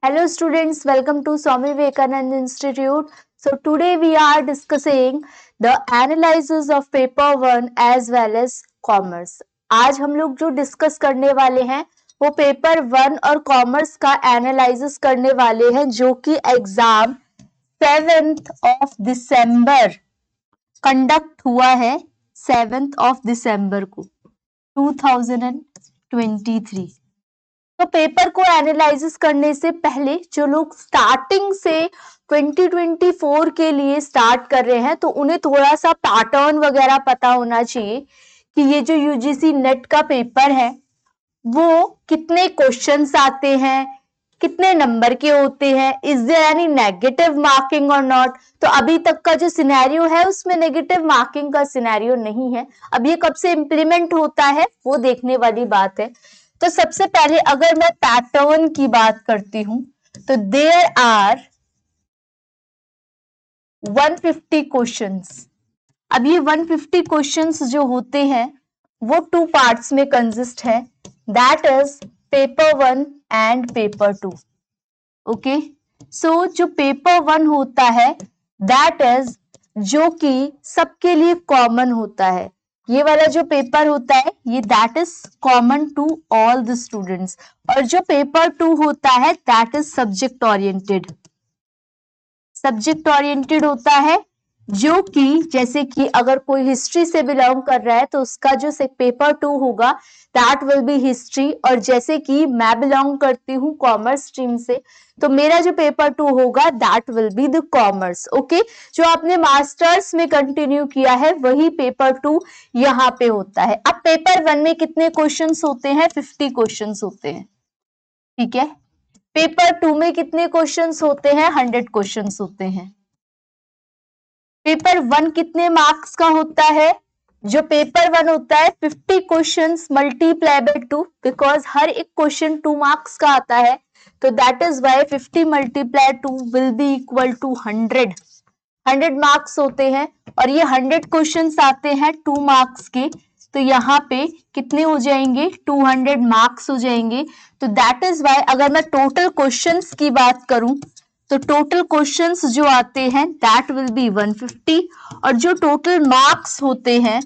Hello students, welcome to Swami Vivekananda Institute. So today we are discussing the analysis of paper 1 as well as commerce. आज हम लोग जो discuss करने वाले हैं वो पेपर 1 और कॉमर्स का एनालिसिस करने वाले हैं जो कि exam 7th of December conduct हुआ है 7th ऑफ दिसंबर को 2023। तो पेपर को एनालिसिस करने से पहले जो लोग स्टार्टिंग से 2024 के लिए स्टार्ट कर रहे हैं तो उन्हें थोड़ा सा पैटर्न वगैरह पता होना चाहिए कि ये जो यूजीसी नेट का पेपर है वो कितने क्वेश्चंस आते हैं, कितने नंबर के होते हैं, is there any negative marking or not. तो अभी तक का जो सिनेरियो है उसमें नेगेटिव मार्किंग का सिनेरियो नहीं है। अब ये कब से इम्प्लीमेंट होता है वो देखने वाली बात है। तो सबसे पहले अगर मैं पैटर्न की बात करती हूं तो देयर आर 150 क्वेश्चंस। अब ये 150 क्वेश्चंस जो होते हैं वो 2 पार्ट्स में कंसिस्ट है, that is paper 1 and paper 2। Okay, so जो पेपर 1 होता है दैट इज जो कि सबके लिए कॉमन होता है। ये वाला जो पेपर होता है ये that is common to all the students, और जो पेपर 2 होता है that is subject oriented. Subject oriented होता है जो कि जैसे कि अगर कोई हिस्ट्री से बिलोंग कर रहा है तो उसका जो पेपर 2 होगा दैट विल बी हिस्ट्री, और जैसे कि मैं बिलोंग करती हूँ कॉमर्स स्ट्रीम से तो मेरा जो पेपर 2 होगा that will be the commerce. Okay, जो आपने मास्टर्स में कंटिन्यू किया है वही पेपर 2 यहाँ पे होता है। अब पेपर 1 में कितने क्वेश्चंस होते हैं? 50 क्वेश्चंस होते हैं, ठीक है। पेपर 2 में कितने क्वेश्चंस होते हैं? 100 क्वेश्चंस होते हैं। पेपर 1 कितने मार्क्स का होता है? जो पेपर 1 होता है 50 क्वेश्चंस मल्टीप्लाई बाय 2, बिकॉज हर एक क्वेश्चन 2 मार्क्स का आता है तो that is why 50 multiply 2 will be equal to 100 marks होते हैं। और ये 100 क्वेश्चंस आते हैं 2 मार्क्स के, तो यहाँ पे कितने हो जाएंगे? 200 मार्क्स हो जाएंगे। तो दैट इज वाई अगर मैं टोटल क्वेश्चंस की बात करूं तो टोटल क्वेश्चंस जो आते हैं दैट विल बी 150, और जो टोटल मार्क्स होते हैं,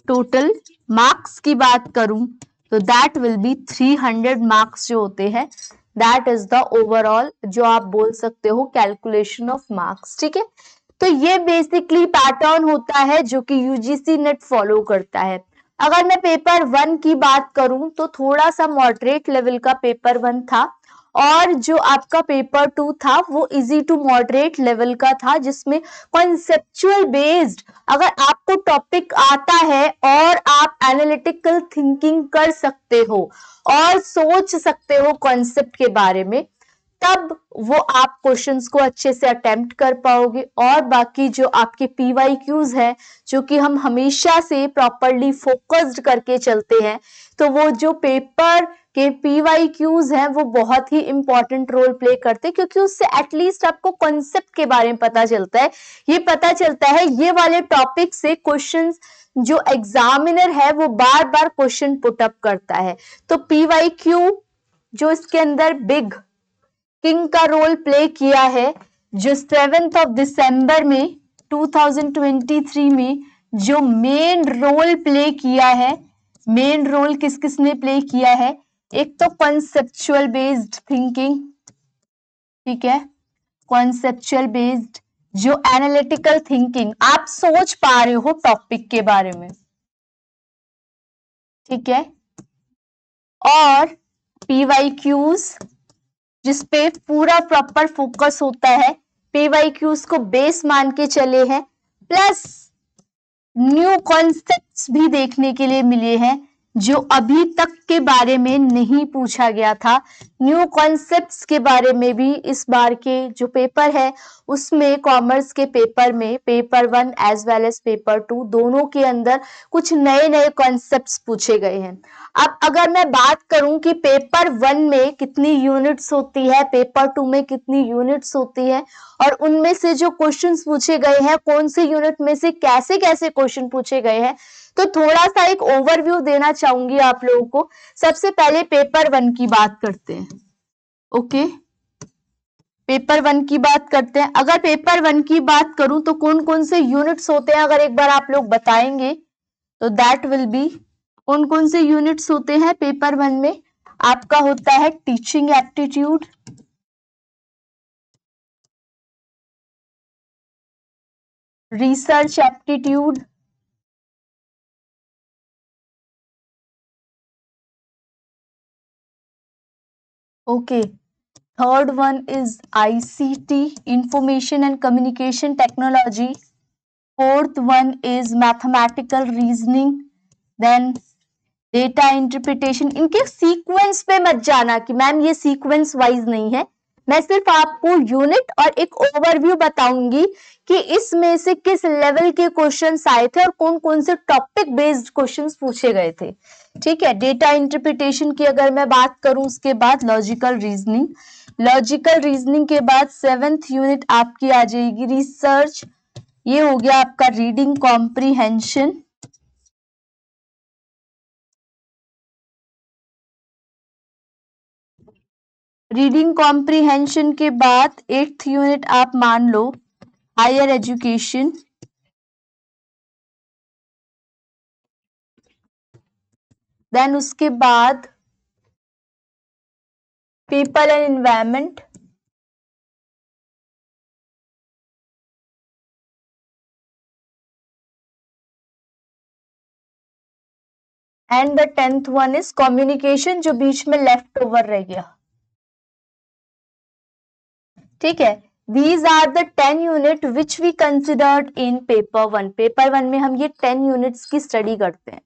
टोटल मार्क्स की बात करूं तो दैट विल बी 300 मार्क्स जो होते हैं दैट इज द ओवरऑल जो आप बोल सकते हो कैलकुलेशन ऑफ मार्क्स, ठीक है। तो ये बेसिकली पैटर्न होता है जो कि यूजीसी नेट फॉलो करता है। अगर मैं पेपर 1 की बात करूं तो थोड़ा सा मॉडरेट लेवल का पेपर 1 था, और जो आपका पेपर 2 था वो इजी टू मॉडरेट लेवल का था, जिसमें कॉन्सेप्चुअल बेस्ड अगर आपको टॉपिक आता है और आप एनालिटिकल थिंकिंग कर सकते हो और सोच सकते हो कॉन्सेप्ट के बारे में, तब वो आप क्वेश्चंस को अच्छे से अटेम्प्ट कर पाओगे। और बाकी जो आपके पीवाईक्यूज है जो कि हम हमेशा से प्रॉपरली फोकस्ड करके चलते हैं, तो वो जो पेपर के पीवाईक्यूज हैं वो बहुत ही इंपॉर्टेंट रोल प्ले करते हैं, क्योंकि उससे एटलीस्ट आपको कॉन्सेप्ट के बारे में पता चलता है। ये पता चलता है ये वाले टॉपिक से क्वेश्चंस जो एग्जामिनर है वो बार बार क्वेश्चन पुट अप करता है। तो पीवाईक्यू जो इसके अंदर बिग किंग का रोल प्ले किया है, जो 7th ऑफ दिसंबर में 2023 में जो मेन रोल प्ले किया है, मेन रोल किस किसने प्ले किया है? एक तो कॉन्सेप्चुअल बेस्ड थिंकिंग, ठीक है, कॉन्सेप्चुअल बेस्ड जो एनालिटिकल थिंकिंग, आप सोच पा रहे हो टॉपिक के बारे में, ठीक है, और पीवाईक्यूज जिसपे पूरा प्रॉपर फोकस होता है, पीवाईक्यूज को बेस मान के चले हैं, प्लस न्यू कॉन्सेप्ट्स भी देखने के लिए मिले हैं जो अभी तक के बारे में नहीं पूछा गया था। न्यू कॉन्सेप्ट्स के बारे में भी इस बार के जो पेपर है उसमें कॉमर्स के पेपर में paper 1 as well as paper 2 दोनों के अंदर कुछ नए नए कॉन्सेप्ट्स पूछे गए हैं। अब अगर मैं बात करूं कि पेपर 1 में कितनी यूनिट्स होती है, पेपर 2 में कितनी यूनिट्स होती है, और उनमें से जो क्वेश्चंस पूछे गए हैं कौन से यूनिट में से कैसे कैसे क्वेश्चन पूछे गए हैं, तो थोड़ा सा एक ओवरव्यू देना चाहूंगी आप लोगों को। सबसे पहले पेपर 1 की बात करते हैं। ओके, पेपर 1 की बात करते हैं। अगर पेपर 1 की बात करूं तो कौन कौन से यूनिट्स होते हैं, अगर एक बार आप लोग बताएंगे तो दैट विल बी, कौन कौन से यूनिट्स होते हैं पेपर 1 में? आपका होता है teaching aptitude, research aptitude, okay, third one is ICT, information and communication technology, fourth one is mathematical reasoning, then data interpretation. इनके सीक्वेंस पे मत जाना कि मैम ये सीक्वेंस वाइज नहीं है, मैं सिर्फ आपको यूनिट और एक ओवरव्यू बताऊंगी कि इसमें से किस लेवल के क्वेश्चंस आए थे और कौन कौन से टॉपिक बेस्ड क्वेश्चंस पूछे गए थे। ठीक है, डेटा इंटरप्रिटेशन की अगर मैं बात करूं, उसके बाद लॉजिकल रीजनिंग, लॉजिकल रीजनिंग के बाद 7th यूनिट आपकी आ जाएगी रिसर्च, ये हो गया आपका रीडिंग कॉम्प्रीहेंशन, रीडिंग कॉम्प्रीहेंशन के बाद 8th यूनिट आप मान लो हायर एजुकेशन, देन उसके बाद people and environment, and the 10th one is communication, जो बीच में लेफ्ट ओवर रह गया। ठीक है, these are the 10 unit which we considered in paper 1। Paper 1 में हम ये 10 यूनिट्स की स्टडी करते हैं।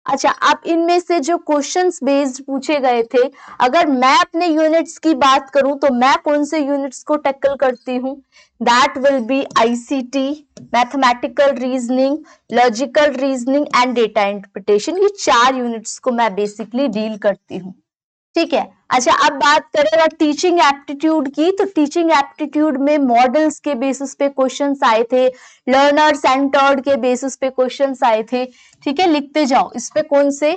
अच्छा, अब इनमें से जो क्वेश्चंस बेस्ड पूछे गए थे, अगर मैं अपने यूनिट्स की बात करूं तो मैं कौन से यूनिट्स को टैकल करती हूं? That will be ICT, mathematical reasoning, logical reasoning and data interpretation. ये 4 यूनिट्स को मैं बेसिकली डील करती हूँ। ठीक है, अच्छा अब बात करें अगर टीचिंग एप्टीट्यूड की, तो टीचिंग एप्टीट्यूड में मॉडल्स के बेसिस पे क्वेश्चंस आए थे, लर्नर सेंटर्ड के बेसिस पे क्वेश्चंस आए थे। ठीक है, लिखते जाओ इस पे कौन से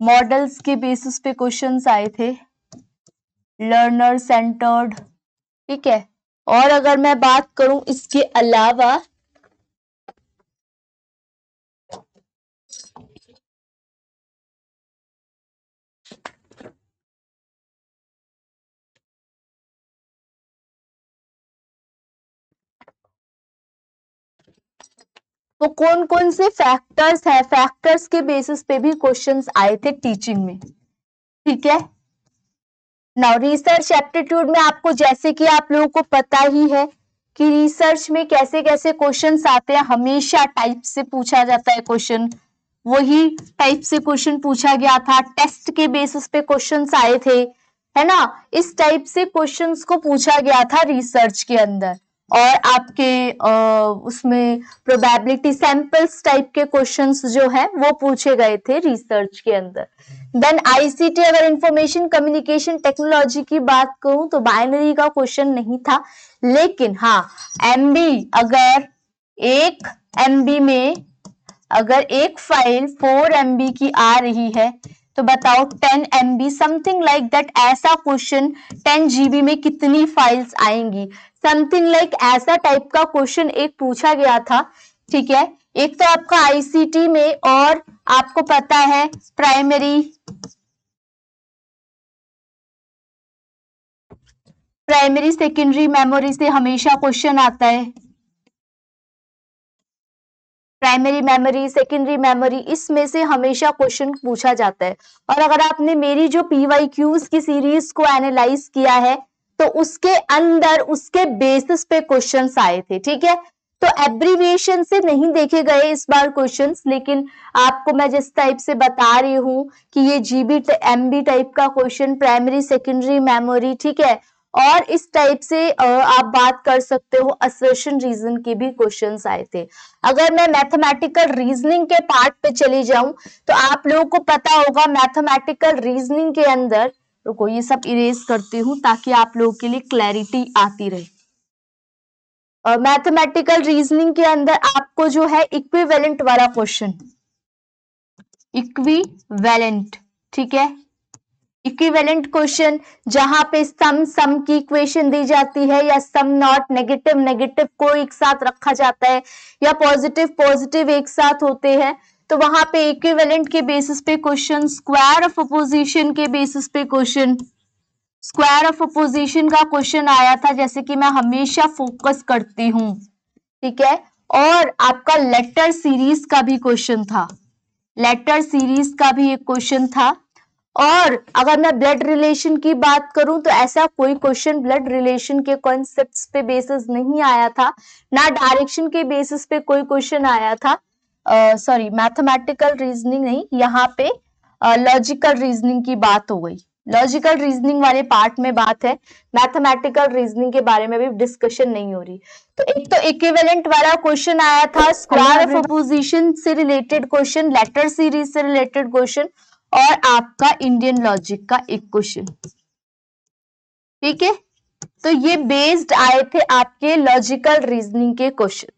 मॉडल्स के बेसिस पे क्वेश्चंस आए थे, लर्नर सेंटर्ड। ठीक है, और अगर मैं बात करूं इसके अलावा, तो कौन कौन से फैक्टर्स है, फैक्टर्स के बेसिस पे भी क्वेश्चंस आए थे टीचिंग में। ठीक है, नाउ रिसर्च एप्टीट्यूड में आपको, जैसे कि आप लोगों को पता ही है कि रिसर्च में कैसे कैसे क्वेश्चंस आते हैं, हमेशा टाइप से पूछा जाता है क्वेश्चन, वही टाइप से क्वेश्चन पूछा गया था, टेस्ट के बेसिस पे क्वेश्चंस आए थे, है ना, इस टाइप से क्वेश्चंस को पूछा गया था रिसर्च के अंदर। और आपके उसमें प्रोबेबिलिटी सैंपल्स टाइप के क्वेश्चंस जो है वो पूछे गए थे रिसर्च के अंदर। देन ICT, अगर इंफॉर्मेशन कम्युनिकेशन टेक्नोलॉजी की बात करूं तो बाइनरी का क्वेश्चन नहीं था, लेकिन हाँ MB, अगर 1 MB में अगर एक फाइल 4 MB की आ रही है तो बताओ 10 MB समथिंग लाइक दैट, ऐसा क्वेश्चन 10 GB में कितनी फाइल्स आएंगी, समथिंग लाइक ऐसा टाइप का क्वेश्चन एक पूछा गया था। ठीक है, एक तो आपका ICT में, और आपको पता है प्राइमरी सेकेंडरी मेमोरी से हमेशा क्वेश्चन आता है, प्राइमरी मेमोरी सेकेंडरी मेमोरी, इसमें से हमेशा क्वेश्चन पूछा जाता है। और अगर आपने मेरी जो PYQs की सीरीज को एनालाइज किया है तो उसके अंदर उसके बेसिस पे क्वेश्चंस आए थे। ठीक है, तो एब्रीविएशन से नहीं देखे गए इस बार क्वेश्चंस, लेकिन आपको मैं जिस टाइप से बता रही हूं कि ये GB MB टाइप का क्वेश्चन, प्राइमरी सेकेंडरी मेमोरी, ठीक है, और इस टाइप से आप बात कर सकते हो असर्शन रीजन के भी क्वेश्चंस आए थे। अगर मैं मैथमेटिकल रीजनिंग के पार्ट पे चली जाऊं तो आप लोगों को पता होगा मैथमेटिकल रीजनिंग के अंदर, रुको ये सब इरेज करती हूँ ताकि आप लोगों के लिए क्लैरिटी आती रहे। मैथमेटिकल रीजनिंग के अंदर आपको जो है इक्विवेलेंट वाला क्वेश्चन, इक्विवेलेंट, ठीक है, इक्विवेलेंट क्वेश्चन जहां पे सम की इक्वेशन दी जाती है या सम नॉट, नेगेटिव नेगेटिव को एक साथ रखा जाता है या पॉजिटिव पॉजिटिव एक साथ होते हैं, तो वहां पे इक्विवेलेंट के बेसिस पे क्वेश्चन, स्क्वायर ऑफ अपोजिशन के बेसिस पे क्वेश्चन, स्क्वायर ऑफ अपोजिशन का क्वेश्चन आया था, जैसे कि मैं हमेशा फोकस करती हूं, ठीक है। और आपका लेटर सीरीज का भी क्वेश्चन था, लेटर सीरीज का भी एक क्वेश्चन था। और अगर मैं ब्लड रिलेशन की बात करूं तो ऐसा कोई क्वेश्चन ब्लड रिलेशन के कॉन्सेप्ट्स पे बेसिस नहीं आया था, ना डायरेक्शन के बेसिस पे कोई क्वेश्चन आया था, सॉरी मैथमेटिकल रीजनिंग नहीं, यहाँ पे लॉजिकल रीजनिंग की बात हो गई, लॉजिकल रीजनिंग वाले पार्ट में बात है, मैथमेटिकल रीजनिंग के बारे में भी डिस्कशन नहीं हो रही। तो एक तो इक्विवेलेंट वाला क्वेश्चन आया था, स्क्वायर ऑफ अपोजिशन से रिलेटेड क्वेश्चन, लेटर सीरीज से रिलेटेड क्वेश्चन, और आपका इंडियन लॉजिक का एक क्वेश्चन, ठीक है। तो ये बेस्ड आए थे आपके लॉजिकल रीजनिंग के क्वेश्चन।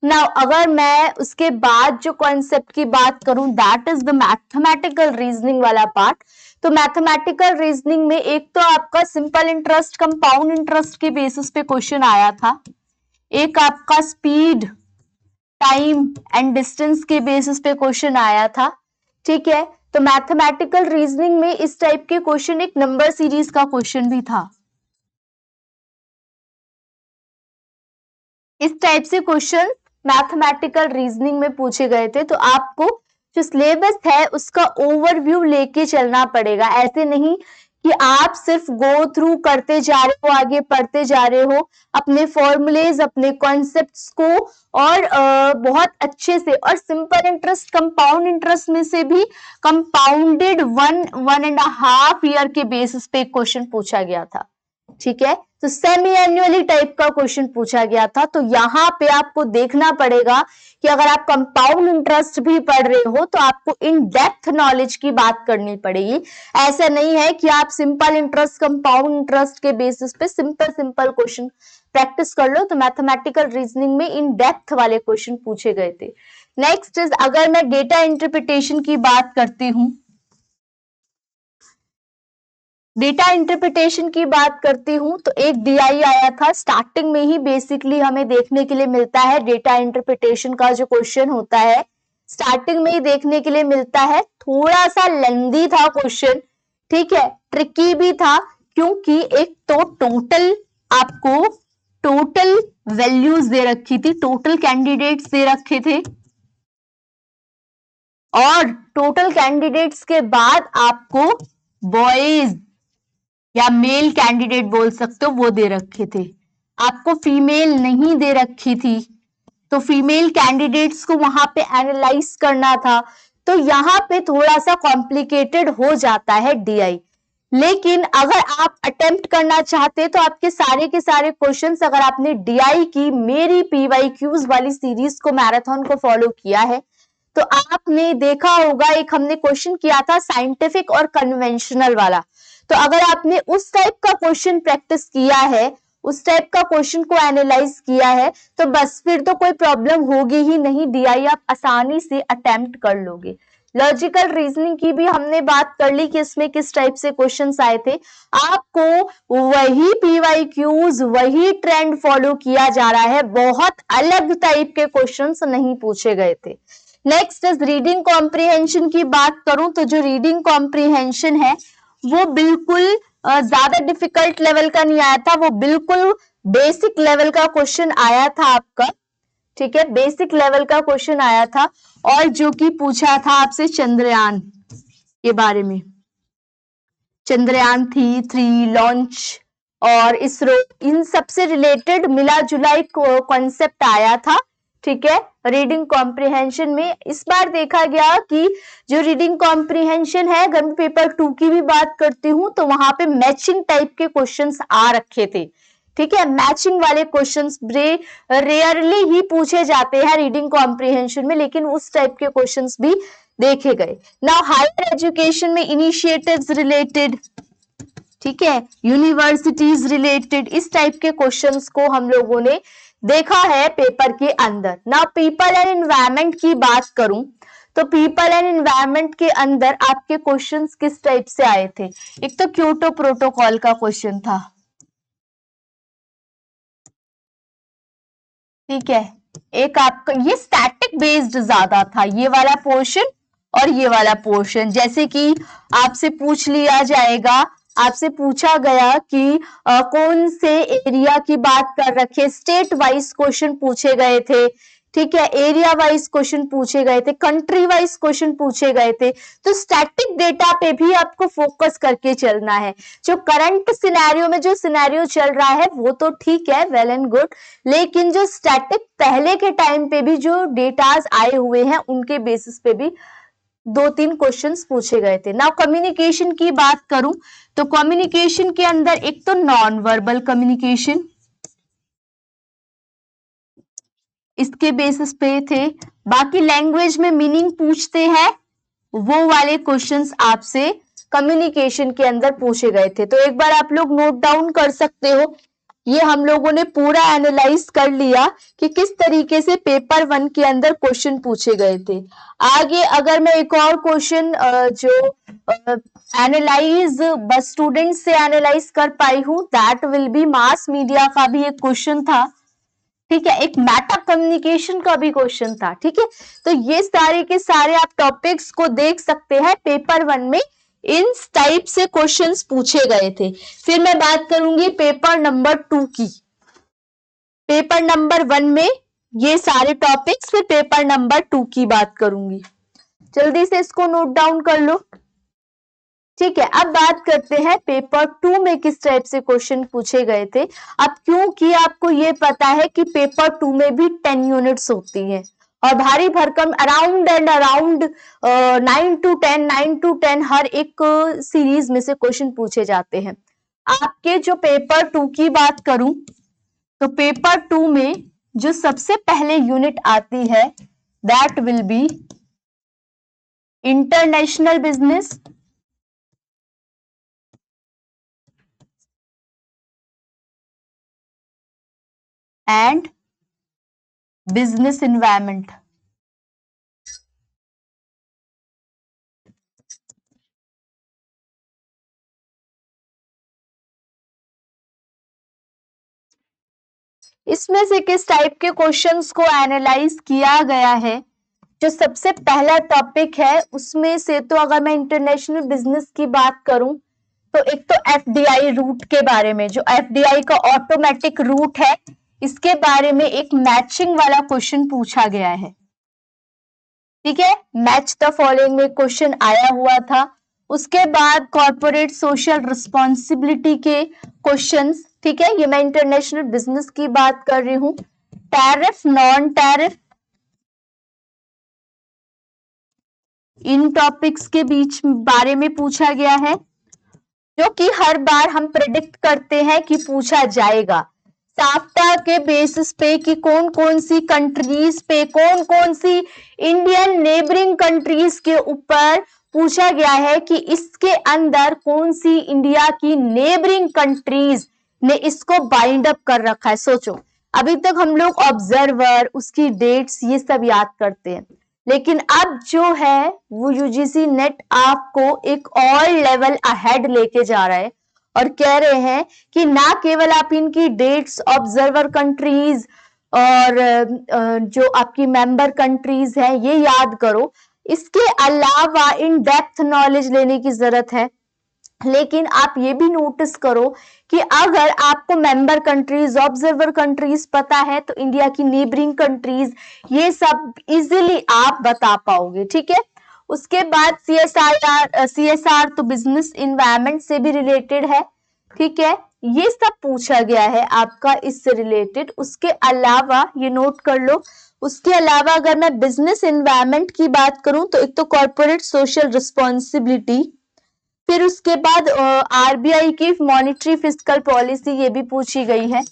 नाउ अगर मैं उसके बाद जो कॉन्सेप्ट की बात करूं, that is the mathematical reasoning वाला पार्ट। तो मैथमेटिकल रीजनिंग में एक तो आपका सिंपल इंटरेस्ट, कंपाउंड इंटरेस्ट के बेसिस पे क्वेश्चन आया था, एक आपका स्पीड, टाइम एंड डिस्टेंस के बेसिस पे क्वेश्चन आया था, ठीक है। तो मैथमेटिकल रीजनिंग में इस टाइप के क्वेश्चन, एक नंबर सीरीज का क्वेश्चन भी था, इस टाइप से क्वेश्चन मैथमेटिकल रीजनिंग में पूछे गए थे। तो आपको जो सिलेबस है उसका ओवरव्यू लेके चलना पड़ेगा, ऐसे नहीं कि आप सिर्फ गो थ्रू करते जा रहे हो, आगे पढ़ते जा रहे हो अपने फॉर्मूलेज, अपने कॉन्सेप्ट्स को, और बहुत अच्छे से। और सिंपल इंटरेस्ट, कंपाउंड इंटरेस्ट में से भी कंपाउंडेड 1.5 ईयर के बेसिस पे क्वेश्चन पूछा गया था, ठीक है। तो सेमी एनुअली टाइप का क्वेश्चन पूछा गया था। तो यहाँ पे आपको देखना पड़ेगा कि अगर आप कंपाउंड इंटरेस्ट भी पढ़ रहे हो तो आपको इन डेप्थ नॉलेज की बात करनी पड़ेगी। ऐसा नहीं है कि आप सिंपल इंटरेस्ट, कंपाउंड इंटरेस्ट के बेसिस पे सिंपल क्वेश्चन प्रैक्टिस कर लो। तो मैथमेटिकल रीजनिंग में इन डेप्थ वाले क्वेश्चन पूछे गए थे। नेक्स्ट इज, अगर मैं डेटा इंटरप्रिटेशन की बात करती हूँ, डेटा इंटरप्रिटेशन की बात करती हूं तो एक डीआई आया था स्टार्टिंग में ही, बेसिकली हमें देखने के लिए मिलता है डेटा इंटरप्रिटेशन का जो क्वेश्चन होता है स्टार्टिंग में ही देखने के लिए मिलता है। थोड़ा सा लेंदी था क्वेश्चन, ठीक है, ट्रिकी भी था, क्योंकि एक तो टोटल आपको टोटल वैल्यूज दे रखी थी, टोटल कैंडिडेट्स दे रखे थे, और टोटल कैंडिडेट्स के बाद आपको बॉयज या मेल कैंडिडेट बोल सकते हो वो दे रखे थे, आपको फीमेल नहीं दे रखी थी। तो फीमेल कैंडिडेट्स को वहां पे एनालाइज करना था। तो यहाँ पे थोड़ा सा कॉम्प्लिकेटेड हो जाता है डीआई। लेकिन अगर आप अटेम्प्ट करना चाहते तो आपके सारे के सारे क्वेश्चंस, अगर आपने डीआई की मेरी पीवाईक्यूज वाली सीरीज को, मैराथन को फॉलो किया है तो आपने देखा होगा, एक हमने क्वेश्चन किया था साइंटिफिक और कन्वेंशनल वाला। तो अगर आपने उस टाइप का क्वेश्चन प्रैक्टिस किया है, उस टाइप का क्वेश्चन को एनालाइज किया है, तो बस फिर तो कोई प्रॉब्लम होगी ही नहीं, डीआई आप आसानी से अटेम्प्ट कर लोगे। लॉजिकल रीजनिंग की भी हमने बात कर ली कि इसमें किस टाइप से क्वेश्चंस आए थे। आपको वही पीवाईक्यूज, वही ट्रेंड फॉलो किया जा रहा है, बहुत अलग टाइप के क्वेश्चंस नहीं पूछे गए थे। नेक्स्ट इज रीडिंग कॉम्प्रिहेंशन की बात करूं तो जो रीडिंग कॉम्प्रिहेंशन है वो बिल्कुल ज्यादा डिफिकल्ट लेवल का नहीं आया था, वो बिल्कुल बेसिक लेवल का क्वेश्चन आया था आपका, ठीक है, बेसिक लेवल का क्वेश्चन आया था। और जो कि पूछा था आपसे चंद्रयान के बारे में, चंद्रयान 3 लॉन्च और इसरो, इन सब से रिलेटेड मिला जुला एक कॉन्सेप्ट आया था, ठीक है, रीडिंग कॉम्प्रिहेंशन में। इस बार देखा गया कि जो रीडिंग कॉम्प्रिहेंशन है, अगर मैं पेपर 2 की भी बात करती हूँ तो वहां पे मैचिंग टाइप के क्वेश्चंस आ रखे थे, ठीक है। मैचिंग वाले क्वेश्चंस रेयरली ही पूछे जाते हैं रीडिंग कॉम्प्रिहेंशन में, लेकिन उस टाइप के क्वेश्चंस भी देखे गए। नाउ हायर एजुकेशन में इनिशिएटिव्स रिलेटेड, ठीक है, यूनिवर्सिटीज रिलेटेड, इस टाइप के क्वेश्चंस को हम लोगों ने देखा है पेपर के अंदर। ना पीपल एंड एनवायरमेंट की बात करूं तो पीपल एंड एनवायरनमेंट के अंदर आपके क्वेश्चंस किस टाइप से आए थे? एक तो क्योटो प्रोटोकॉल का क्वेश्चन था, ठीक है। एक आपका ये स्टैटिक बेस्ड ज्यादा था, ये वाला पोर्शन और ये वाला पोर्शन। जैसे कि आपसे पूछ लिया जाएगा, आपसे पूछा गया कि कौन से एरिया की बात कर रखे, स्टेट वाइज क्वेश्चन पूछे गए थे, ठीक है, एरिया वाइज क्वेश्चन पूछे गए थे, कंट्री वाइज क्वेश्चन पूछे गए थे। तो स्टैटिक डेटा पे भी आपको फोकस करके चलना है। जो करंट सिनेरियो में जो सिनेरियो चल रहा है वो तो ठीक है, वेल एंड गुड, लेकिन जो स्टैटिक पहले के टाइम पे भी जो डेटाज आए हुए हैं उनके बेसिस पे भी 2-3 क्वेश्चंस पूछे गए थे। नाउ कम्युनिकेशन की बात करूं तो कम्युनिकेशन के अंदर एक तो नॉन वर्बल कम्युनिकेशन, इसके बेसिस पे थे। बाकी लैंग्वेज में मीनिंग पूछते हैं, वो वाले क्वेश्चंस आपसे कम्युनिकेशन के अंदर पूछे गए थे। तो एक बार आप लोग नोट डाउन कर सकते हो, ये हम लोगों ने पूरा एनालाइज कर लिया कि किस तरीके से पेपर 1 के अंदर क्वेश्चन पूछे गए थे। आगे अगर मैं एक और क्वेश्चन जो एनालाइज बस स्टूडेंट से एनालाइज कर पाई हूँ, that will be mass media का भी एक क्वेश्चन था, ठीक है, एक मेटा कम्युनिकेशन का भी क्वेश्चन था, ठीक है। तो ये सारे के सारे आप टॉपिक्स को देख सकते हैं, पेपर 1 में इन टाइप से क्वेश्चंस पूछे गए थे। फिर मैं बात करूंगी पेपर नंबर 2 की। पेपर नंबर 1 में ये सारे टॉपिक्स, फिर पेपर नंबर 2 की बात करूंगी। जल्दी से इसको नोट डाउन कर लो, ठीक है। अब बात करते हैं पेपर 2 में किस टाइप से क्वेश्चन पूछे गए थे। अब क्योंकि आपको ये पता है कि पेपर 2 में भी 10 यूनिट्स होती हैं और भारी भरकम अराउंड 9 to 10 हर एक सीरीज में से क्वेश्चन पूछे जाते हैं। आपके जो पेपर 2 की बात करूं तो पेपर 2 में जो सबसे पहले यूनिट आती है that will be international business and business environment. इसमें से किस टाइप के क्वेश्चंस को एनालाइज किया गया है? जो सबसे पहला टॉपिक है उसमें से तो अगर मैं इंटरनेशनल बिजनेस की बात करूं तो एक तो एफडीआई रूट के बारे में, जो एफडीआई का ऑटोमेटिक रूट है, इसके बारे में एक मैचिंग वाला क्वेश्चन पूछा गया है, ठीक है। मैच द फॉलोइंग में क्वेश्चन आया हुआ था। उसके बाद कॉर्पोरेट सोशल रिस्पॉन्सिबिलिटी के क्वेश्चंस, ठीक है, ये मैं इंटरनेशनल बिजनेस की बात कर रही हूं। टैरिफ नॉन टैरिफ, इन टॉपिक्स के बीच बारे में पूछा गया है, जो कि हर बार हम प्रेडिक्ट करते हैं कि पूछा जाएगा। साफ्टा के बेसिस पे कि कौन कौन सी कंट्रीज पे, कौन कौन सी इंडियन नेबरिंग कंट्रीज के ऊपर पूछा गया है कि इसके अंदर कौन सी इंडिया की नेबरिंग कंट्रीज ने इसको बाइंड अप कर रखा है। सोचो, अभी तक हम लोग ऑब्जर्वर, उसकी डेट्स, ये सब याद करते हैं, लेकिन अब जो है वो यूजीसी नेट आपको एक और लेवल अहेड लेके जा रहा है और कह रहे हैं कि ना केवल आप इनकी डेट्स, ऑब्जर्वर कंट्रीज और जो आपकी मेंबर कंट्रीज हैं ये याद करो, इसके अलावा इन डेप्थ नॉलेज लेने की जरूरत है। लेकिन आप ये भी नोटिस करो कि अगर आपको मेंबर कंट्रीज, ऑब्जर्वर कंट्रीज पता है तो इंडिया की नेबरिंग कंट्रीज, ये सब इजीली आप बता पाओगे, ठीक है। उसके बाद सीएसआर तो बिजनेस इन्वायरमेंट से भी रिलेटेड है, ठीक है, ये सब पूछा गया है आपका इससे रिलेटेड। उसके अलावा ये नोट कर लो, उसके अलावा अगर मैं बिजनेस इन्वायरमेंट की बात करूं तो एक तो कॉर्पोरेट सोशल रिस्पॉन्सिबिलिटी, फिर उसके बाद आरबीआई की मॉनिटरी फिस्कल पॉलिसी, ये भी पूछी गई है।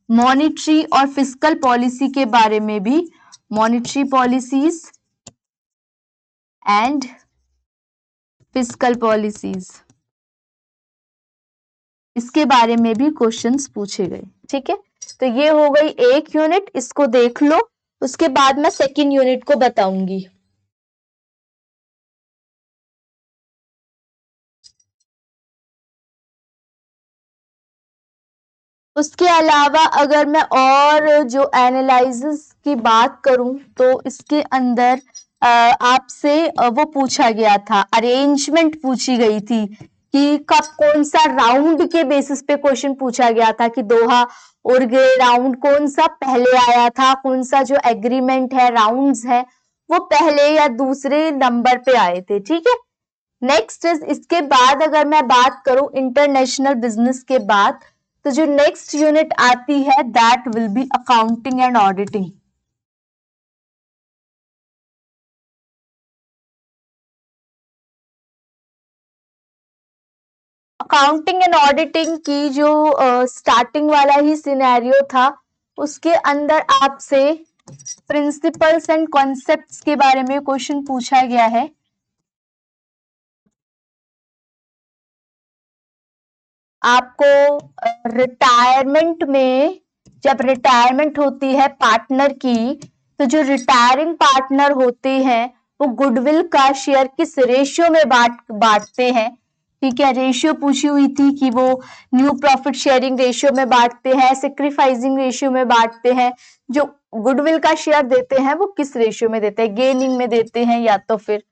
मॉनिटरी और फिस्कल पॉलिसी के बारे में भी, monetary policies and fiscal policies, इसके बारे में भी क्वेश्चंस पूछे गए, ठीक है। तो ये हो गई एक यूनिट, इसको देख लो। उसके बाद मैं सेकंड यूनिट को बताऊंगी। उसके अलावा अगर मैं और जो एनालिसिस की बात करूं तो इसके अंदर आपसे वो पूछा गया था, अरेंजमेंट पूछी गई थी कि कब कौन सा राउंड के बेसिस पे क्वेश्चन पूछा गया था कि दोहा और ग्रे राउंड कौन सा पहले आया था, कौन सा जो एग्रीमेंट है राउंड्स है वो पहले या दूसरे नंबर पे आए थे। ठीक है, नेक्स्ट इसके बाद अगर मैं बात करूं इंटरनेशनल बिजनेस के बाद, तो जो नेक्स्ट यूनिट आती है that will be accounting and auditing. Accounting and auditing की जो स्टार्टिंग वाला ही सिनेरियो था उसके अंदर आपसे प्रिंसिपल्स एंड कॉन्सेप्ट्स के बारे में क्वेश्चन पूछा गया है। आपको रिटायरमेंट में, जब रिटायरमेंट होती है पार्टनर की, तो जो रिटायरिंग पार्टनर होते हैं वो गुडविल का शेयर किस रेशियो में बांटते हैं। ठीक है, रेशियो पूछी हुई थी कि वो न्यू प्रॉफिट शेयरिंग रेशियो में बांटते हैं, सेक्रीफाइसिंग रेशियो में बांटते हैं, जो गुडविल का शेयर देते हैं वो किस रेशियो में देते हैं, गेनिंग में देते हैं या तो फिर।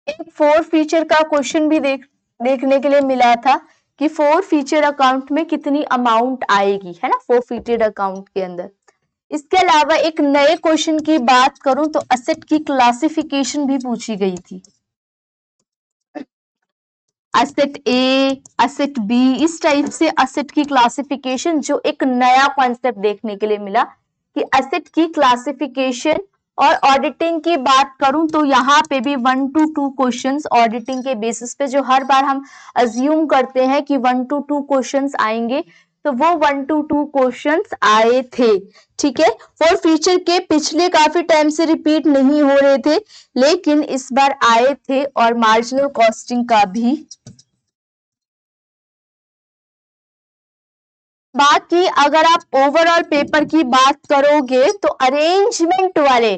एक 4 फीचर का क्वेश्चन भी देखने के लिए मिला था कि 4 फीचर अकाउंट में कितनी अमाउंट आएगी, है ना, 4 फीचर अकाउंट के अंदर। इसके अलावा एक नए क्वेश्चन की बात करूं तो असेट की क्लासिफिकेशन भी पूछी गई थी, असेट ए, असेट बी, इस टाइप से असेट की क्लासिफिकेशन, जो एक नया कॉन्सेप्ट देखने के लिए मिला कि असेट की क्लासिफिकेशन। और ऑडिटिंग की बात करूं तो यहाँ पे भी 1 to 2 क्वेश्चंस ऑडिटिंग के बेसिस पे, जो हर बार हम अज्यूम करते हैं कि 1 to 2 क्वेश्चंस आएंगे, तो वो 1 to 2 क्वेश्चंस आए थे। ठीक है, 4 फीचर के पिछले काफी टाइम से रिपीट नहीं हो रहे थे, लेकिन इस बार आए थे। और मार्जिनल कॉस्टिंग का भी। बाकी अगर आप ओवरऑल पेपर की बात करोगे तो अरेंजमेंट वाले,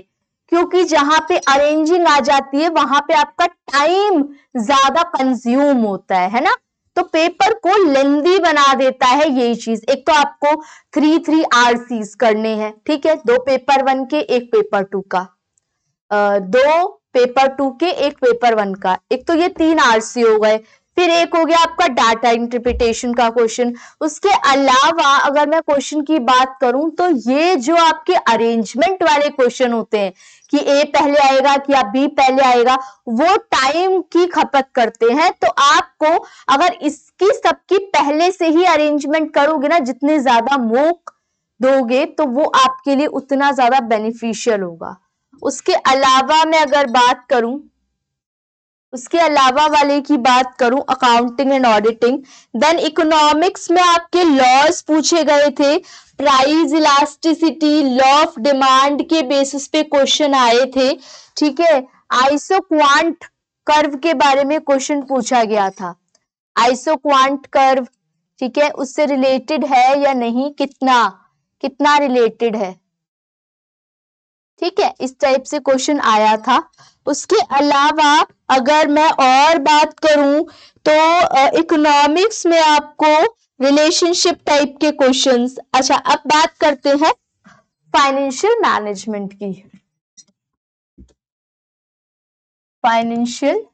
क्योंकि जहां पे अरेंजिंग आ जाती है वहां पे आपका टाइम ज्यादा कंज्यूम होता है ना, तो पेपर को लेंदी बना देता है यही चीज। एक तो आपको 3 आरसीज करने हैं, ठीक है, 2 पेपर 1 के 1 पेपर 2 का, 2 पेपर 2 के 1 पेपर 1 का, एक तो ये 3 आरसी हो गए। फिर एक हो गया आपका डाटा इंटरप्रिटेशन का क्वेश्चन। उसके अलावा अगर मैं क्वेश्चन की बात करूं तो ये जो आपके अरेंजमेंट वाले क्वेश्चन होते हैं कि ए पहले आएगा कि या बी पहले आएगा, वो टाइम की खपत करते हैं। तो आपको अगर इसकी सबकी पहले से ही अरेंजमेंट करोगे ना, जितने ज्यादा मॉक दोगे तो वो आपके लिए उतना ज्यादा बेनिफिशियल होगा। उसके अलावा मैं अगर बात करूं, उसके अलावा वाले की बात करूं accounting and auditing, then economics में आपके लॉज पूछे गए थे, price elasticity, law of demand के बेसिस पे क्वेश्चन आए थे। ठीक है, आइसोक्वांट कर्व के बारे में क्वेश्चन पूछा गया था, आइसोक्वांट कर्व, ठीक है, उससे रिलेटेड है या नहीं, कितना कितना रिलेटेड है। ठीक है, इस टाइप से क्वेश्चन आया था। उसके अलावा अगर मैं और बात करूं तो इकोनॉमिक्स में आपको रिलेशनशिप टाइप के क्वेश्चंस। अच्छा, अब बात करते हैं फाइनेंशियल मैनेजमेंट की। फाइनेंशियल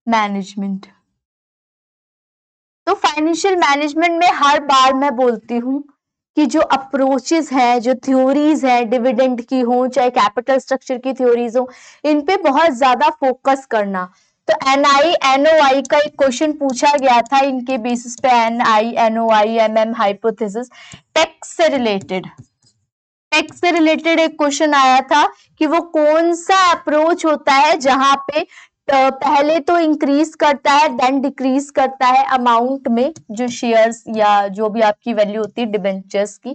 मैनेजमेंट, तो फाइनेंशियल मैनेजमेंट में हर बार मैं बोलती हूं कि जो अप्रोचेस है, जो थ्योरीज है, डिविडेंड की हो चाहे कैपिटल स्ट्रक्चर की थ्योरीज हो, इन पे बहुत ज्यादा फोकस करना। तो एनआई एनओआई का एक क्वेश्चन पूछा गया था इनके बेसिस पे, NI NOI MM hypothesis, tax से रिलेटेड, टैक्स से रिलेटेड एक क्वेश्चन आया था कि वो कौन सा अप्रोच होता है जहां पे पहले तो इंक्रीज करता है देन डिक्रीज करता है अमाउंट में, जो शेयर्स या जो भी आपकी वैल्यू होती है डिबेंचर्स की।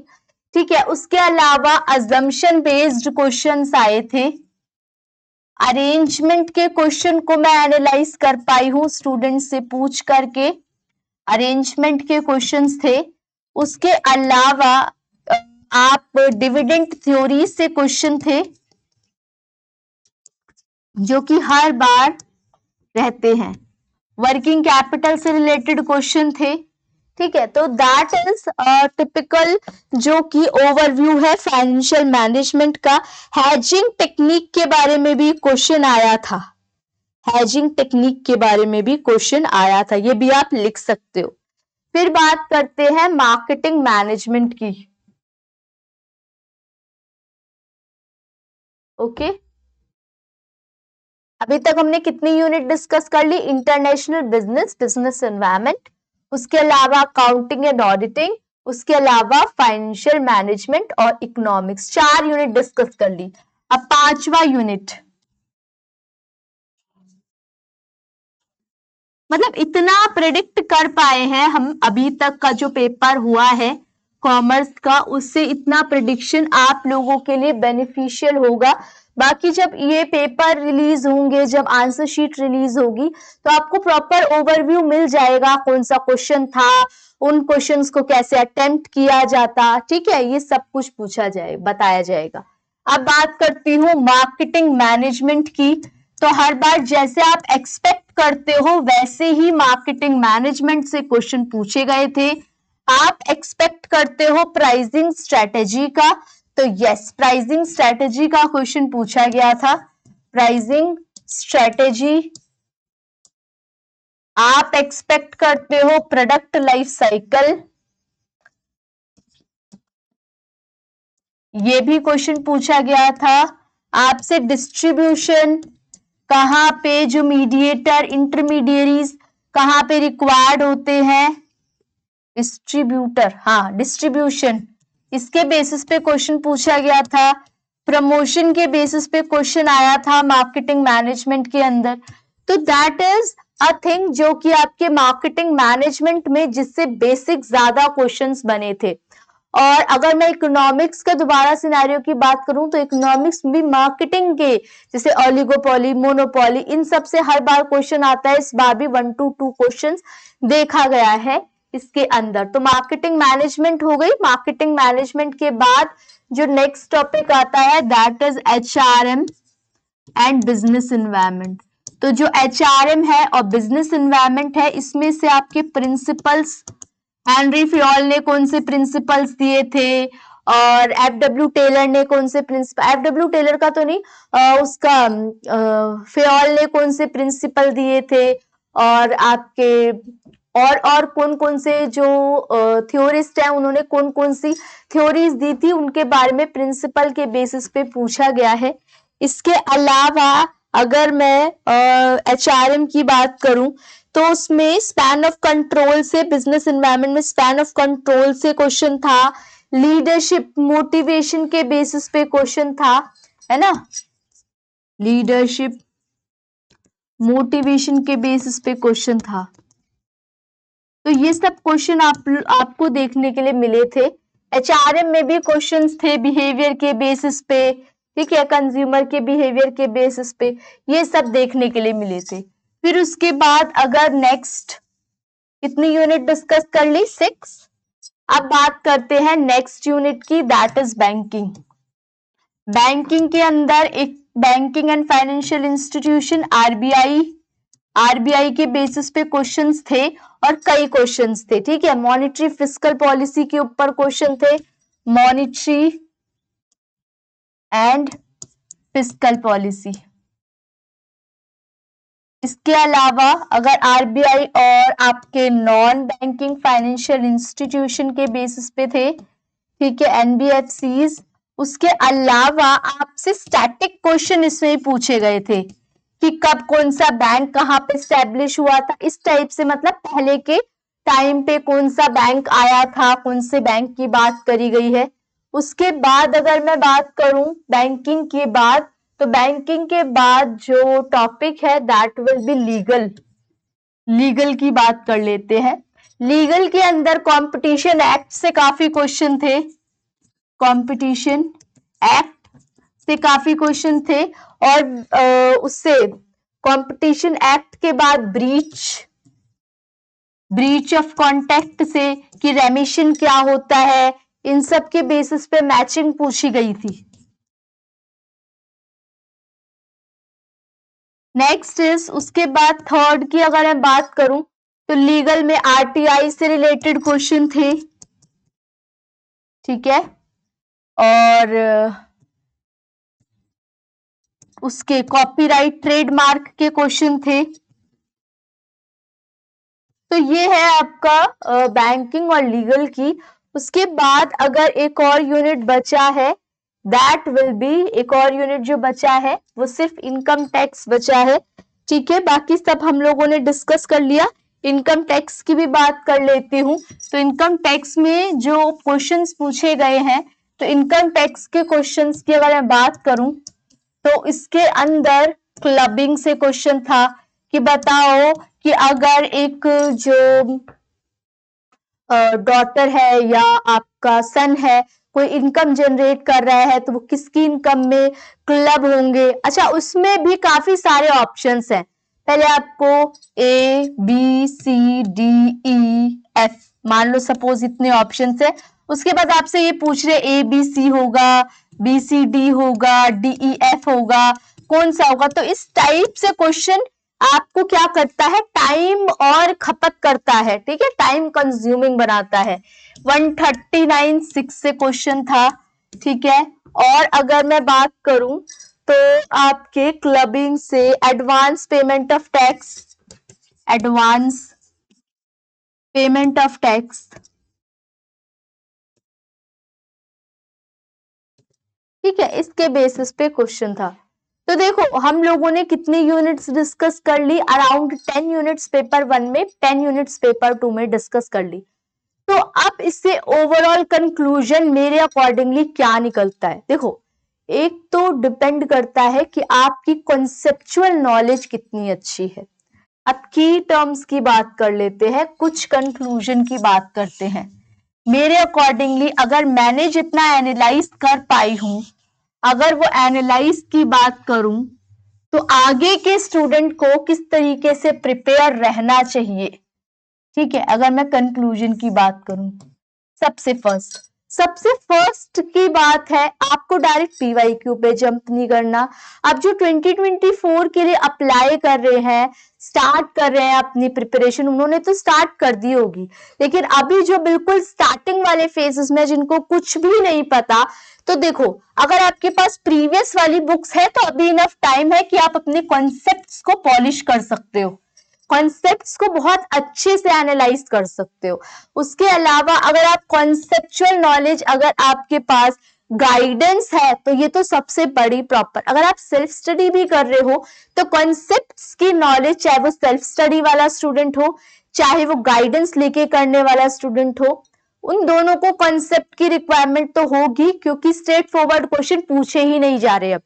ठीक है, उसके अलावा अजम्पशन बेस्ड क्वेश्चंस आए थे। अरेंजमेंट के क्वेश्चन को मैं एनालाइज कर पाई हूं स्टूडेंट से पूछ करके, अरेंजमेंट के क्वेश्चंस थे। उसके अलावा आप डिविडेंड थ्योरी से क्वेश्चन थे जो कि हर बार रहते हैं। वर्किंग कैपिटल से रिलेटेड क्वेश्चन थे, ठीक है, तो दैट इज टिपिकल जो कि ओवरव्यू है फाइनेंशियल मैनेजमेंट का। हैजिंग टेक्निक के बारे में भी क्वेश्चन आया था, हैजिंग टेक्निक के बारे में भी क्वेश्चन आया था, ये भी आप लिख सकते हो। फिर बात करते हैं मार्केटिंग मैनेजमेंट की। ओके, अभी तक हमने कितनी यूनिट डिस्कस कर ली? इंटरनेशनल बिजनेस, बिजनेस एनवायरनमेंट, उसके अलावा अकाउंटिंग एंड ऑडिटिंग, उसके अलावा फाइनेंशियल मैनेजमेंट और इकोनॉमिक्स। 4 यूनिट डिस्कस कर ली। अब 5वां यूनिट, मतलब इतना प्रेडिक्ट कर पाए हैं हम अभी तक का जो पेपर हुआ है कॉमर्स का, उससे इतना प्रिडिक्शन आप लोगों के लिए बेनिफिशियल होगा। बाकी जब ये पेपर रिलीज होंगे, जब आंसर शीट रिलीज होगी, तो आपको प्रॉपर ओवरव्यू मिल जाएगा कौन सा क्वेश्चन था, उन क्वेश्चंस को कैसे अटेम्प्ट किया जाता, ठीक है, ये सब कुछ पूछा जाए, बताया जाएगा। अब बात करती हूँ मार्केटिंग मैनेजमेंट की। तो हर बार जैसे आप एक्सपेक्ट करते हो वैसे ही मार्केटिंग मैनेजमेंट से क्वेश्चन पूछे गए थे। आप एक्सपेक्ट करते हो प्राइसिंग स्ट्रेटेजी का, तो यस, प्राइसिंग स्ट्रेटेजी का क्वेश्चन पूछा गया था। Pricing strategy. आप एक्सपेक्ट करते हो प्रोडक्ट लाइफ साइकिल, ये भी क्वेश्चन पूछा गया था आपसे। डिस्ट्रीब्यूशन, कहां पे जो मीडिएटर, इंटरमीडियरीज कहां पे रिक्वायर्ड होते हैं, डिस्ट्रीब्यूटर, हाँ डिस्ट्रीब्यूशन, इसके बेसिस पे क्वेश्चन पूछा गया था। प्रमोशन के बेसिस पे क्वेश्चन आया था मार्केटिंग मैनेजमेंट के अंदर। तो दैट इज अ थिंग जो कि आपके मार्केटिंग मैनेजमेंट में जिससे बेसिक ज्यादा क्वेश्चंस बने थे। और अगर मैं इकोनॉमिक्स का दोबारा सिनेरियो की बात करूं तो इकोनॉमिक्स भी मार्केटिंग के, जैसे ओलिगोपोली, मोनोपोली, इन सब से हर बार क्वेश्चन आता है। इस बार भी 1 to 2 क्वेश्चंस देखा गया है इसके अंदर। तो मार्केटिंग मैनेजमेंट हो गई। मार्केटिंग मैनेजमेंट के बाद जो नेक्स्ट टॉपिक आता है that is HRM and business environment. तो जो HRM है और बिजनेस एनवायरनमेंट है, इसमें से आपके प्रिंसिपल्स, हेनरी फ्योल ने कौन से प्रिंसिपल्स दिए थे और FW टेलर ने कौन से प्रिंसिपल, FW टेलर का तो नहीं, उसका फ्योल ने कौन से प्रिंसिपल दिए थे, और आपके और कौन कौन से जो थ्योरिस्ट हैं उन्होंने कौन कौन सी थ्योरीज दी थी, उनके बारे में प्रिंसिपल के बेसिस पे पूछा गया है। इसके अलावा अगर मैं HRM की बात करूं तो उसमें स्पैन ऑफ कंट्रोल से, बिजनेस एनवायरनमेंट में स्पैन ऑफ कंट्रोल से क्वेश्चन था। लीडरशिप मोटिवेशन के बेसिस पे क्वेश्चन था, है ना, लीडरशिप मोटिवेशन के बेसिस पे क्वेश्चन था। तो ये सब क्वेश्चन आपको देखने के लिए मिले थे। HRM में भी क्वेश्चंस थे बिहेवियर के बेसिस पे, ठीक है, कंज्यूमर के बिहेवियर के बेसिस पे, ये सब देखने के लिए मिले थे। फिर उसके बाद अगर नेक्स्ट कितनी यूनिट डिस्कस कर ली? 6। अब बात करते हैं नेक्स्ट यूनिट की, दैट इज बैंकिंग। बैंकिंग के अंदर एक banking and financial institution RBI के बेसिस पे क्वेश्चंस थे और कई क्वेश्चंस थे, ठीक है। मॉनेटरी फिस्कल पॉलिसी के ऊपर क्वेश्चन थे, मॉनेटरी एंड फिस्कल पॉलिसी। इसके अलावा अगर आरबीआई और आपके नॉन बैंकिंग फाइनेंशियल इंस्टीट्यूशन के बेसिस पे थे, ठीक है, एनबीएफसीज। उसके अलावा आपसे स्टैटिक क्वेश्चन इसमें पूछे गए थे कि कब कौन सा बैंक कहाँ पे स्टैब्लिश हुआ था, इस टाइप से, मतलब पहले के टाइम पे कौन सा बैंक आया था, कौन से बैंक की बात करी गई है। उसके बाद अगर मैं बात करूं बैंकिंग के बाद, तो बैंकिंग के बाद जो टॉपिक है that will be legal. Legal की बात कर लेते हैं। लीगल के अंदर कंपटीशन एक्ट से काफी क्वेश्चन थे, कंपटीशन एक्ट से काफी क्वेश्चन थे, और उससे कंपटीशन एक्ट के बाद ब्रीच ऑफ कॉन्ट्रैक्ट से कि रेमिशन क्या होता है, इन सब के बेसिस पे मैचिंग पूछी गई थी। नेक्स्ट इज उसके बाद थर्ड की अगर मैं बात करूं तो लीगल में आरटीआई से रिलेटेड क्वेश्चन थे, ठीक है, और उसके कॉपीराइट ट्रेडमार्क के क्वेश्चन थे। तो ये है आपका बैंकिंग और लीगल की। उसके बाद अगर एक और यूनिट बचा है, दैट विल बी, एक और यूनिट जो बचा है वो सिर्फ इनकम टैक्स बचा है, ठीक है। बाकी सब हम लोगों ने डिस्कस कर लिया। इनकम टैक्स की भी बात कर लेती हूँ। तो इनकम टैक्स में जो क्वेश्चंस पूछे गए हैं, तो इनकम टैक्स के क्वेश्चंस की अगर मैं बात करूं तो इसके अंदर क्लबिंग से क्वेश्चन था कि बताओ कि अगर एक जो डॉटर है या आपका सन है, कोई इनकम जनरेट कर रहा है, तो वो किसकी इनकम में क्लब होंगे। अच्छा, उसमें भी काफी सारे ऑप्शंस हैं। पहले आपको A B C D E F, मान लो सपोज इतने ऑप्शंस है। उसके बाद आपसे ये पूछ रहे ए बी सी होगा, बी सी डी होगा, डी ई एफ होगा, कौन सा होगा। तो इस टाइप से क्वेश्चन आपको क्या करता है, टाइम और खपत करता है, ठीक है, टाइम कंज्यूमिंग बनाता है। 139(6) से क्वेश्चन था, ठीक है। और अगर मैं बात करूं तो आपके क्लबिंग से advance payment of tax, advance payment of tax, ठीक है, इसके बेसिस पे क्वेश्चन था। तो देखो हम लोगों ने कितनी यूनिट्स डिस्कस कर ली, अराउंड 10 यूनिट्स पेपर 1 में, 10 यूनिट्स पेपर 2 में डिस्कस कर ली। तो अब इससे ओवरऑल कंक्लूजन मेरे अकॉर्डिंगली क्या निकलता है, देखो एक तो डिपेंड करता है कि आपकी कॉन्सेप्चुअल नॉलेज कितनी अच्छी है। अब की टर्म्स की बात कर लेते हैं, कुछ कंक्लूजन की बात करते हैं। मेरे अकॉर्डिंगली अगर मैंने जितना एनालाइज कर पाई हूं, अगर वो एनालाइज की बात करूं तो आगे के स्टूडेंट को किस तरीके से प्रिपेयर रहना चाहिए, ठीक है। अगर मैं कंक्लूजन की बात करूं, सबसे फर्स्ट की बात है, आपको डायरेक्ट पीवाईक्यू पे जंप नहीं करना। अब जो 2024 के लिए अप्लाई कर रहे हैं, स्टार्ट कर रहे हैं अपनी प्रिपरेशन, उन्होंने तो स्टार्ट कर दी होगी, लेकिन अभी जो बिल्कुल स्टार्टिंग वाले फेजेस में जिनको कुछ भी नहीं पता, तो देखो अगर आपके पास प्रीवियस वाली बुक्स है तो अभी इनफ टाइम है कि आप अपने कॉन्सेप्ट्स को पॉलिश कर सकते हो, कॉन्सेप्ट्स को बहुत अच्छे से एनालाइज कर सकते हो। उसके अलावा अगर आप कॉन्सेप्चुअल नॉलेज, अगर आपके पास गाइडेंस है, तो ये तो सबसे बड़ी प्रॉपर। अगर आप सेल्फ स्टडी भी कर रहे हो तो कॉन्सेप्ट्स की नॉलेज, चाहे वो सेल्फ स्टडी वाला स्टूडेंट हो, चाहे वो गाइडेंस लेके करने वाला स्टूडेंट हो, उन दोनों को कॉन्सेप्ट की रिक्वायरमेंट तो होगी, क्योंकि स्ट्रेट फॉरवर्ड क्वेश्चन पूछे ही नहीं जा रहे। अब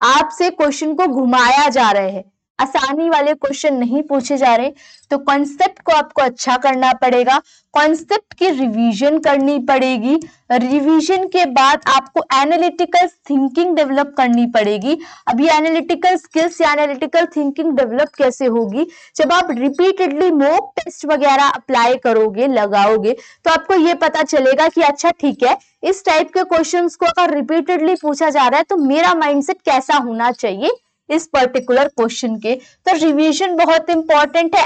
आपसे क्वेश्चन को घुमाया जा रहा है, आसानी वाले क्वेश्चन नहीं पूछे जा रहे। तो कॉन्सेप्ट को आपको अच्छा करना पड़ेगा, कॉन्सेप्ट की रिवीजन करनी पड़ेगी। रिवीजन के बाद आपको एनालिटिकल थिंकिंग डेवलप करनी पड़ेगी। अब ये एनालिटिकल स्किल्स या एनालिटिकल थिंकिंग डेवलप कैसे होगी, जब आप रिपीटेडली मॉक टेस्ट वगैरह अप्लाई करोगे, लगाओगे, तो आपको ये पता चलेगा कि अच्छा ठीक है, इस टाइप के क्वेश्चंस को अगर रिपीटेडली पूछा जा रहा है तो मेरा माइंडसेट कैसा होना चाहिए इस पर्टिकुलर क्वेश्चन के। तो रिवीजन बहुत इंपॉर्टेंट है,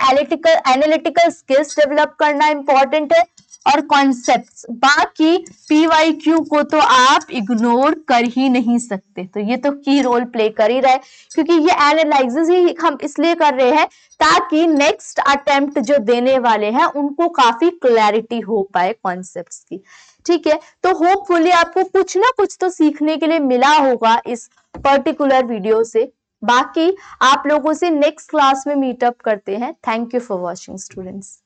एनालिटिकल स्किल्स डेवलप करना इंपॉर्टेंट है, और कॉन्सेप्ट्स। बाकी पीवाईक्यू को तो आप इग्नोर कर ही नहीं सकते, तो ये तो की रोल प्ले कर ही रहा है, क्योंकि ये एनालिसिस ही हम इसलिए कर रहे हैं ताकि नेक्स्ट अटेम्प्ट जो देने वाले हैं उनको काफी क्लैरिटी हो पाए कॉन्सेप्ट्स की, ठीक है। तो होपफुली आपको कुछ ना कुछ तो सीखने के लिए मिला होगा इस पर्टिकुलर वीडियो से। बाकी आप लोगों से नेक्स्ट क्लास में मीटअप करते हैं। Thank you for watching students.